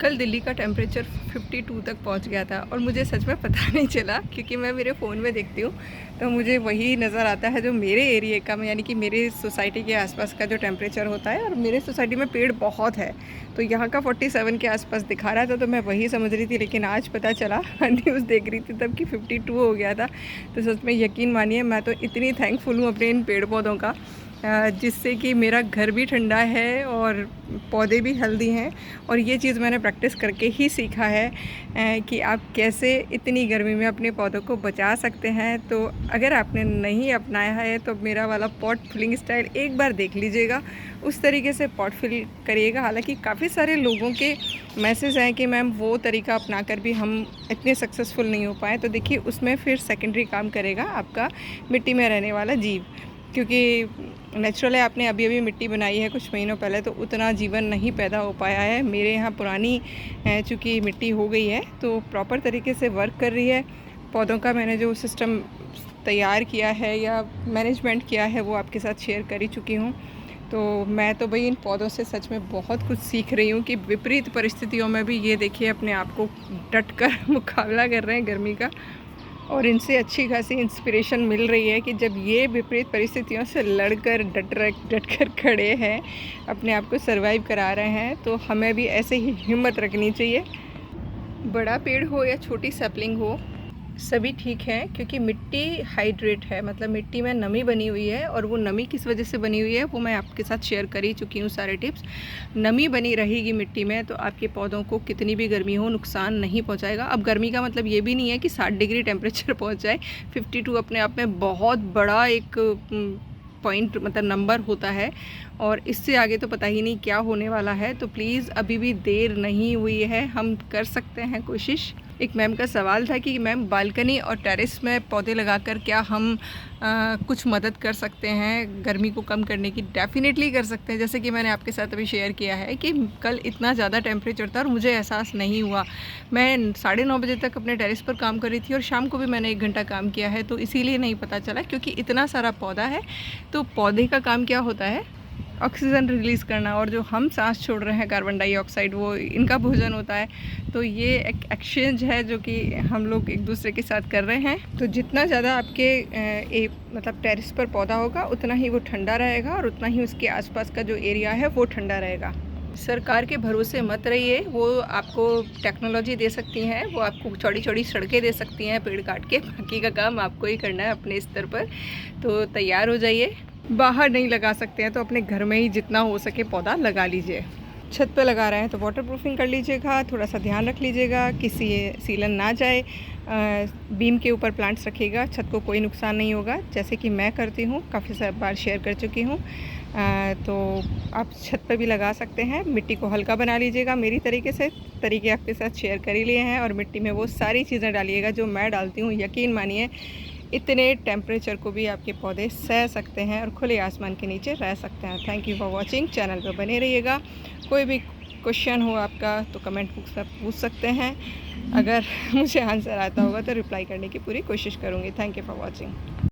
कल दिल्ली का टेम्परेचर 52 तक पहुंच गया था और मुझे सच में पता नहीं चला, क्योंकि मैं मेरे फ़ोन में देखती हूँ तो मुझे वही नज़र आता है जो मेरे एरिया का, यानी कि मेरे सोसाइटी के आसपास का जो टेम्परेचर होता है। और मेरे सोसाइटी में पेड़ बहुत है, तो यहाँ का 47 के आसपास दिखा रहा था, तो मैं वही समझ रही थी। लेकिन आज पता चला, न्यूज़ देख रही थी तब कि 52 हो गया था। तो सच में यकीन मानिए, मैं तो इतनी थैंकफुल हूँ अपने इन पेड़ पौधों का, जिससे कि मेरा घर भी ठंडा है और पौधे भी हेल्दी हैं। और ये चीज़ मैंने प्रैक्टिस करके ही सीखा है कि आप कैसे इतनी गर्मी में अपने पौधों को बचा सकते हैं। तो अगर आपने नहीं अपनाया है तो मेरा वाला पॉट फिलिंग स्टाइल एक बार देख लीजिएगा, उस तरीके से पॉट फिल करिएगा। हालांकि काफ़ी सारे लोगों के मैसेज हैं कि मैम वो तरीका अपना कर भी हम इतने सक्सेसफुल नहीं हो पाए। तो देखिए, उसमें फिर सेकेंडरी काम करेगा आपका मिट्टी में रहने वाला जीव, क्योंकि नेचुरल है, आपने अभी अभी मिट्टी बनाई है कुछ महीनों पहले, तो उतना जीवन नहीं पैदा हो पाया है। मेरे यहाँ पुरानी चूँकि मिट्टी हो गई है तो प्रॉपर तरीके से वर्क कर रही है। पौधों का मैंने जो सिस्टम तैयार किया है या मैनेजमेंट किया है वो आपके साथ शेयर कर ही चुकी हूँ। तो मैं तो भाई इन पौधों से सच में बहुत कुछ सीख रही हूँ कि विपरीत परिस्थितियों में भी ये देखिए अपने आप को डट कर मुकाबला कर रहे हैं गर्मी का। और इनसे अच्छी खासी इंस्पिरेशन मिल रही है कि जब ये विपरीत परिस्थितियों से लड़कर डट कर खड़े हैं, अपने आप को सरवाइव करा रहे हैं, तो हमें भी ऐसे ही हिम्मत रखनी चाहिए। बड़ा पेड़ हो या छोटी सैपलिंग हो, सभी ठीक है, क्योंकि मिट्टी हाइड्रेट है, मतलब मिट्टी में नमी बनी हुई है। और वो नमी किस वजह से बनी हुई है वो मैं आपके साथ शेयर कर ही चुकी हूँ सारे टिप्स। नमी बनी रहेगी मिट्टी में तो आपके पौधों को कितनी भी गर्मी हो नुकसान नहीं पहुँचाएगा। अब गर्मी का मतलब ये भी नहीं है कि 60 डिग्री टेम्परेचर पहुँच जाए। 52 अपने आप में बहुत बड़ा एक पॉइंट, मतलब नंबर होता है, और इससे आगे तो पता ही नहीं क्या होने वाला है। तो प्लीज़ अभी भी देर नहीं हुई है, हम कर सकते हैं कोशिश। एक मैम का सवाल था कि मैम बालकनी और टेरेस में पौधे लगाकर क्या हम कुछ मदद कर सकते हैं गर्मी को कम करने की। डेफिनेटली कर सकते हैं। जैसे कि मैंने आपके साथ अभी शेयर किया है कि कल इतना ज़्यादा टेम्परेचर था और मुझे एहसास नहीं हुआ। मैं 9:30 बजे तक अपने टेरेस पर काम कर रही थी और शाम को भी मैंने 1 घंटा काम किया है, तो इसीलिए नहीं पता चला, क्योंकि इतना सारा पौधा है। तो पौधे का काम क्या होता है, ऑक्सीजन रिलीज़ करना, और जो हम सांस छोड़ रहे हैं कार्बन डाइऑक्साइड, वो इनका भोजन होता है। तो ये एक एक्सचेंज है जो कि हम लोग एक दूसरे के साथ कर रहे हैं। तो जितना ज़्यादा आपके मतलब टेरेस पर पौधा होगा उतना ही वो ठंडा रहेगा और उतना ही उसके आसपास का जो एरिया है वो ठंडा रहेगा। सरकार के भरोसे मत रहिए, वो आपको टेक्नोलॉजी दे सकती हैं, वो आपको चौड़ी चौड़ी सड़कें दे सकती हैं पेड़ काट के, बाकी का काम आपको ही करना है अपने स्तर पर। तो तैयार हो जाइए। बाहर नहीं लगा सकते हैं तो अपने घर में ही जितना हो सके पौधा लगा लीजिए। छत पे लगा रहे हैं तो वाटर प्रूफिंग कर लीजिएगा, थोड़ा सा ध्यान रख लीजिएगा कि सीलन ना जाए। बीम के ऊपर प्लांट्स रखिएगा, छत को कोई नुकसान नहीं होगा, जैसे कि मैं करती हूँ, काफ़ी सारी बार शेयर कर चुकी हूँ। तो आप छत पर भी लगा सकते हैं। मिट्टी को हल्का बना लीजिएगा, मेरी तरीके आपके साथ शेयर कर ही लिए हैं। और मिट्टी में वो सारी चीज़ें डालिएगा जो मैं डालती हूँ। यकीन मानिए इतने टेम्परेचर को भी आपके पौधे सह सकते हैं और खुले आसमान के नीचे रह सकते हैं। Thank you for watching. Channel पर बने रहिएगा। कोई भी क्वेश्चन हो आपका तो कमेंट बॉक्स में पूछ सकते हैं। अगर मुझे आंसर आता होगा तो रिप्लाई करने की पूरी कोशिश करूँगी। Thank you for watching.